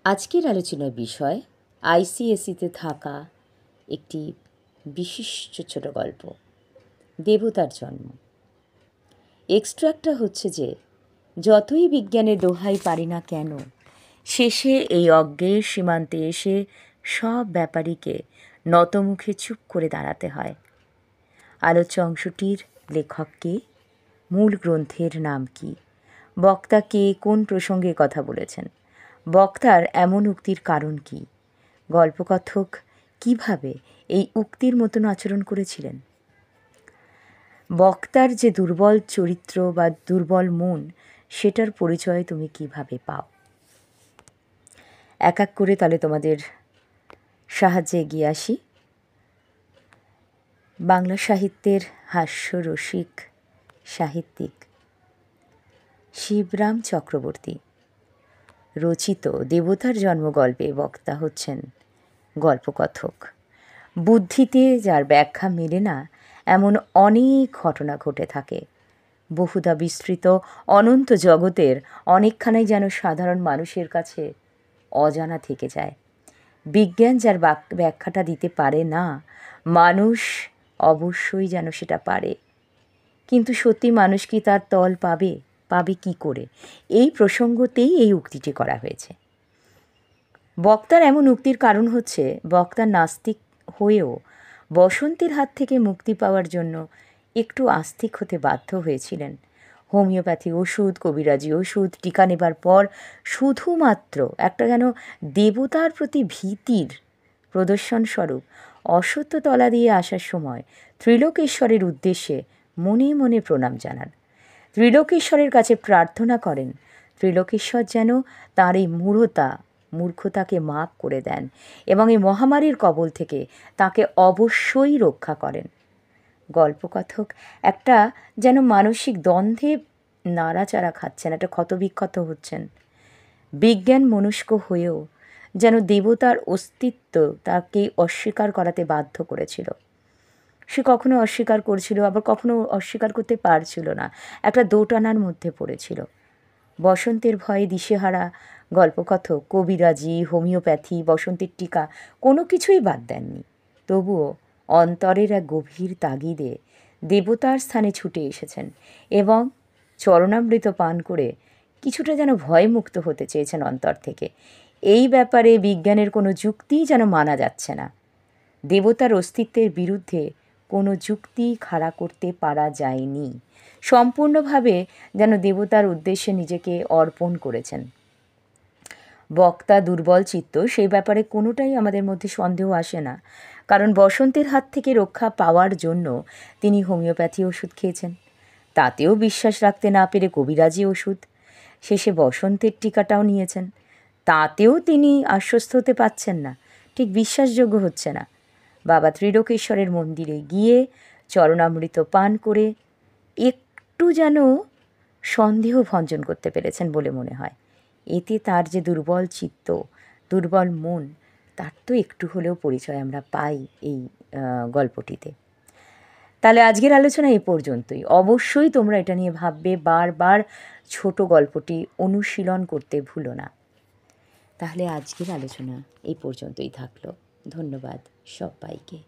আজকের আলোচনার বিষয় আইসিএসইতে থাকা একটি বিশিষ্ট ছোট গল্প, দেবতার জন্ম। এক্সট্রাক্টটা হচ্ছে যে যতই বিজ্ঞানের দোহাই পারি না কেন, শেষে এই অজ্ঞের সীমান্তে এসে সব ব্যাপারীকে নতমুখে চুপ করে দাঁড়াতে হয়। আলোচ্য অংশটির লেখক কে, মূল গ্রন্থের নাম কি, বক্তা কে, কোন প্রসঙ্গে কথা বলেছেন, বক্তার এমন উক্তির কারণ কি, গল্পকথক কিভাবে এই উক্তির মতন আচরণ করেছিলেন। বক্তার যে দুর্বল চরিত্র বা দুর্বল মন, সেটার পরিচয় তুমি কিভাবে পাও। এক এক করে তাহলে তোমাদের সাহায্যে এগিয়ে আসি। বাংলা সাহিত্যের হাস্যরসিক সাহিত্যিক শিবরাম চক্রবর্তী রচিত দেবতার জন্ম গল্পে বক্তা হচ্ছেন গল্পকথক। বুদ্ধিতে যার ব্যাখ্যা মেলে না এমন অনেক ঘটনা ঘটে থাকে। বহুধা বিস্তৃত অনন্ত জগতের অনেকখানাই যেন সাধারণ মানুষের কাছে অজানা থেকে যায়। বিজ্ঞান যার ব্যাখ্যাটা দিতে পারে না, মানুষ অবশ্যই যেন সেটা পারে। কিন্তু সত্যি মানুষ কি তার তল পাবে কি করে? এই প্রসঙ্গতেই এই উক্তিটি করা হয়েছে। বক্তার এমন উক্তির কারণ হচ্ছে, বক্তা নাস্তিক হয়েও বসন্তের হাত থেকে মুক্তি পাওয়ার জন্য একটু আস্তিক হতে বাধ্য হয়েছিলেন। হোমিওপ্যাথি ওষুধ, কবিরাজি ওষুধ টিকা নেবার পর শুধুমাত্র একটা যেন দেবতার প্রতি ভীতির প্রদর্শনস্বরূপ অসত্য তলা দিয়ে আসার সময় ত্রিলোকেশ্বরের উদ্দেশ্যে মনে মনে প্রণাম জানান। ত্রিলোকেশ্বরের কাছে প্রার্থনা করেন ত্রিলোকেশ্বর যেন তার এই মূর্খতাকে মাপ করে দেন এবং এই মহামারীর কবল থেকে তাকে অবশ্যই রক্ষা করেন। গল্পকথক একটা যেন মানসিক দ্বন্দ্বে নাড়াচাড়া খাচ্ছেন, একটা ক্ষতবিক্ষত হচ্ছেন। বিজ্ঞান মনস্ক হয়েও যেন দেবতার অস্তিত্ব তাকে অস্বীকার করাতে বাধ্য করেছিল। সে কখনো অস্বীকার করছিল, আবার কখনো অস্বীকার করতে পারছিল না, একটা দোটানার মধ্যে পড়েছিল। বসন্তের ভয়ে দিশেহারা গল্পকথক কবিরাজি, হোমিওপ্যাথি, বসন্তের টিকা কোনো কিছুই বাদ দেননি। তবুও অন্তরের এক গভীর তাগিদে দেবতার স্থানে ছুটে এসেছেন এবং চরণামৃত পান করে কিছুটা যেন ভয়মুক্ত হতে চেয়েছেন অন্তর থেকে। এই ব্যাপারে বিজ্ঞানের কোনো যুক্তিই যেন মানা যাচ্ছে না। দেবতার অস্তিত্বের বিরুদ্ধে কোনো যুক্তি খাড়া করতে পারা যায়নি। সম্পূর্ণভাবে যেন দেবতার উদ্দেশ্যে নিজেকে অর্পণ করেছেন। বক্তা দুর্বল চিত্ত, সেই ব্যাপারে কোনোটাই আমাদের মধ্যে সন্দেহ আসে না। কারণ বসন্তের হাত থেকে রক্ষা পাওয়ার জন্য তিনি হোমিওপ্যাথি ওষুধ খেয়েছেন, তাতেও বিশ্বাস রাখতে না পেরে কবিরাজি ওষুধ, শেষে বসন্তের টিকাটাও নিয়েছেন, তাতেও তিনি আশ্বস্ত হতে পারছেন না, ঠিক বিশ্বাসযোগ্য হচ্ছে না। বাবা ত্রিলোকেশ্বরের মন্দিরে গিয়ে চরণামৃত পান করে একটু যেন সন্দেহ ভঞ্জন করতে পেরেছেন বলে মনে হয়। এতে তার যে দুর্বল চিত্ত, দুর্বল মন, তার তো একটু হলেও পরিচয় আমরা পাই এই গল্পটিতে। তাহলে আজকের আলোচনা এ পর্যন্তই। অবশ্যই তোমরা এটা নিয়ে ভাববে, বারবার ছোট গল্পটি অনুশীলন করতে ভুলো না। তাহলে আজকের আলোচনা এই পর্যন্তই থাকলো। ধন্যবাদ সবাইকে।